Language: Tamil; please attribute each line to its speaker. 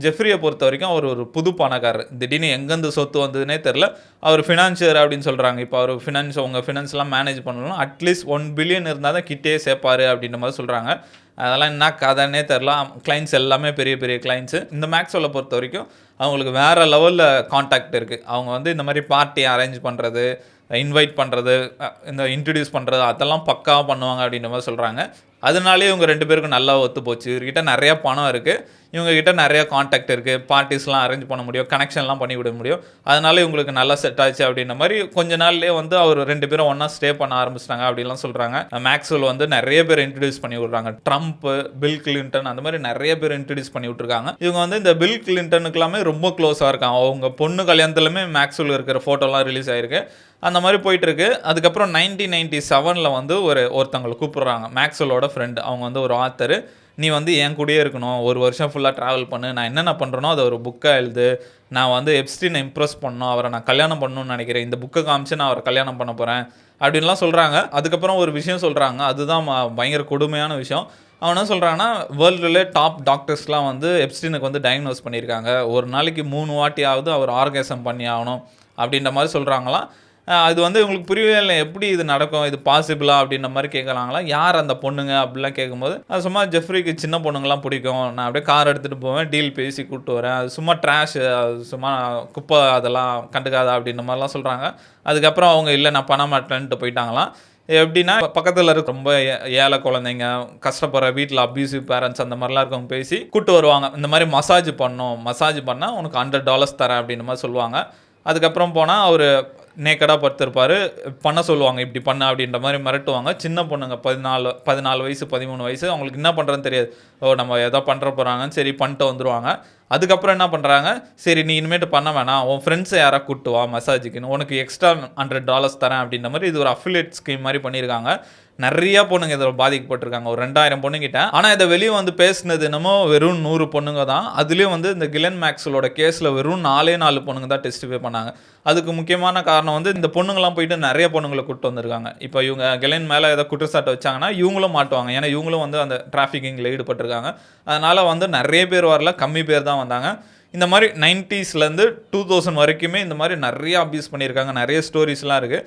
Speaker 1: ஜெஃப்ரியை பொறுத்த வரைக்கும் அவர் ஒரு புது பணக்காரர். திடீர்னு எங்கேருந்து சொத்து வந்ததுன்னே தெரில. அவர் ஃபினான்ஷியர் அப்படின்னு சொல்கிறாங்க. இப்போ அவர் உங்கள் ஃபினான்ஸ்லாம் மேனேஜ் பண்ணணும், அட்லீஸ்ட் 1 பில்லியன் இருந்தால் தான் கிட்டே சேர்ப்பார் அப்படின்ற மாதிரி சொல்கிறாங்க. அதெல்லாம் என்ன கதைன்னே தெரில. கிளைண்ட்ஸ் எல்லாமே பெரிய பெரிய கிளைண்ட்ஸு. இந்த மேக்ஸ்வெல்லை பொறுத்த வரைக்கும் அவங்களுக்கு வேறு லெவலில் கான்டாக்ட் இருக்குது. அவங்க வந்து இந்த மாதிரி பார்ட்டி அரேஞ்ச் பண்ணுறது, இன்வைட் பண்ணுறது, இந்த இன்ட்ரடியூஸ் பண்ணுறது அதெல்லாம் பக்காவாக பண்ணுவாங்க அப்படின்ற மாதிரி சொல்கிறாங்க. அதனாலே இவங்க 2 பேருக்கும் நல்லா ஒத்து போச்சு. இவர்கிட்ட நிறையா பணம் இருக்குது, இவங்ககிட்ட நிறையா கான்டாக்ட் இருக்குது, பார்ட்டிஸ்லாம் அரேஞ்ச் பண்ண முடியும், கனெக்ஷன்லாம் பண்ணி விட முடியும். அதனால இவங்களுக்கு நல்லா செட் ஆச்சு அப்படின்ற மாதிரி கொஞ்ச நாள்லேயே வந்து அவர் 2 பேரும் ஒன்றா ஸ்டே பண்ண ஆரம்பிச்சிட்டாங்க அப்படின்லாம் சொல்கிறாங்க. மேக்ஸ்வெல் வந்து நிறைய பேர் இன்ட்ரடியூஸ் பண்ணி விட்றாங்க. ட்ரம்ப்பு, பில் கிளின்டன் அந்த மாதிரி நிறைய பேர் இன்ட்ரடியூஸ் பண்ணி விட்ருக்காங்க. இவங்க வந்து இந்த பில் கிளின்டனுக்குலாமே ரொம்ப க்ளோஸாக இருக்காங்க. அவங்க பொண்ணு கல்யாணத்துலையுமே மேக்ஸ்வெல் இருக்கிற ஃபோட்டோலாம் ரிலீஸ் ஆகிருக்கு. அந்த மாதிரி போயிட்டுருக்கு. அதுக்கப்புறம் 1997 வந்து ஒருத்தவங்களை கூப்பிட்றாங்க, மேக்ஸ்வெல்லோட ஃப்ரெண்டு. அவங்க வந்து ஒரு ஆத்தரு. நீ வந்து என் கூடயே இருக்கணும், 1 வருஷம் ஃபுல்லாக ட்ராவல் பண்ணு, நான் என்னென்ன பண்ணுறனோ அதை ஒரு புக்காக எழுது, நான் வந்து எப்ஸ்டீனை இம்ப்ரெஸ் பண்ணணும், அவரை நான் கல்யாணம் பண்ணணும்னு நினைக்கிறேன், இந்த புக்கை காமிச்சு நான் அவரை கல்யாணம் பண்ண போகிறேன் அப்படின்லாம் சொல்கிறாங்க. அதுக்கப்புறம் ஒரு விஷயம் சொல்கிறாங்க, அதுதான் பயங்கர கொடுமையான விஷயம். அவன் என்ன சொல்கிறாங்கன்னா, வேர்ல்டுலே டாப் டாக்டர்ஸ்லாம் வந்து எப்ஸ்டீனுக்கு வந்து டயக்னோஸ் பண்ணியிருக்காங்க. ஒரு நாளைக்கு 3 வாட்டியாவது அவர் ஆர்கேசம் பண்ணி ஆகணும் அப்படின்ற மாதிரி சொல்கிறாங்களாம். அது வந்து இவங்களுக்கு புரியவே இல்லை, எப்படி இது நடக்கும், இது பாசிபிளா அப்படின்ற மாதிரி கேட்கலாங்களா. யார் அந்த பொண்ணுங்க அப்படிலாம் கேட்கும்போது, அது சும்மா ஜெஃப்ரிக்கு சின்ன பொண்ணுங்கலாம் பிடிக்கும், நான் அப்படியே கார் எடுத்துகிட்டு போவேன், டீல் பேசி கூப்பிட்டு வரேன், அது சும்மா ட்ராஷ், சும்மா குப்பை, அதெல்லாம் கண்டுக்காதா அப்படின்ற மாதிரிலாம் சொல்கிறாங்க. அதுக்கப்புறம் அவங்க இல்லை நான் பண்ண மாட்டேன்ட்டு போயிட்டாங்களாம். எப்படின்னா பக்கத்தில் இருக்க ரொம்ப ஏழை குழந்தைங்க, கஷ்டப்படுற வீட்டில் அப்யூசிவ் பேரண்ட்ஸ் அந்த மாதிரிலாம் இருக்கவங்க பேசி கூப்பிட்டு வருவாங்க. இந்த மாதிரி மசாஜ் பண்ணால் உனக்கு $100 தரேன் அப்படின்ற மாதிரி சொல்லுவாங்க. அதுக்கப்புறம் போனால் அவர் நேக்கடாக படுத்திருப்பார், பண்ண சொல்லுவாங்க, இப்படி பண்ண அப்படின்ற மாதிரி மிரட்டுவாங்க. சின்ன பொண்ணுங்க 14 வயசு 13 வயசு, அவங்களுக்கு என்ன பண்ணுறதுன்னு தெரியாது. நம்ம எதோ பண்ணுற போகிறாங்கன்னு சரி பண்ணிட்டு வந்துடுவாங்க. அதுக்கப்புறம் என்ன பண்ணுறாங்க, சரி நீ இனிமேட்டு பண்ண வேணாம், உன் ஃப்ரெண்ட்ஸை யாராக கூப்பிட்டு வா மசாஜுக்குன்னு, உனக்கு எக்ஸ்ட்ரா $100 தரேன் அப்படின்ற மாதிரி இது ஒரு அஃபிலியேட் ஸ்கீம் மாதிரி பண்ணியிருக்காங்க. நிறையா பொண்ணுங்க இதில் பாதிக்கப்பட்டிருக்காங்க, ஒரு 2000 பொண்ணுங்கிட்ட. ஆனால் இதை வெளியே வந்து பேசுனது என்னமோ வெறும் 100 பொண்ணுங்க தான். அதுலேயும் வந்து இந்த கிலென் மேக்ஸ்வெல்லோட கேஸில் வெறும் 4 பொண்ணுங்க தான் டெஸ்டிஃபை பண்ணாங்க. அதுக்கு முக்கியமான காரணம் வந்து இந்த பொண்ணுங்களாம் போயிட்டு நிறைய பொண்ணுங்களை கூப்பிட்டு வந்திருக்காங்க. இப்போ இவங்க கிலென் மேலே ஏதோ குற்றச்சாட்டு வச்சாங்கன்னா இவங்களும் மாட்டுவாங்க, ஏன்னா இவங்களும் வந்து அந்த டிராஃபிக்கிங்கில் ஈடுபட்டிருக்காங்க. அதனால் வந்து நிறைய பேர் வரல, கம்மி பேர் தான் வந்தாங்க. இந்த மாதிரி 90ஸ்லேருந்து 2000 வரைக்குமே இந்த மாதிரி நிறைய அப்யூஸ் பண்ணியிருக்காங்க, நிறைய ஸ்டோரிஸ்லாம் இருக்குது.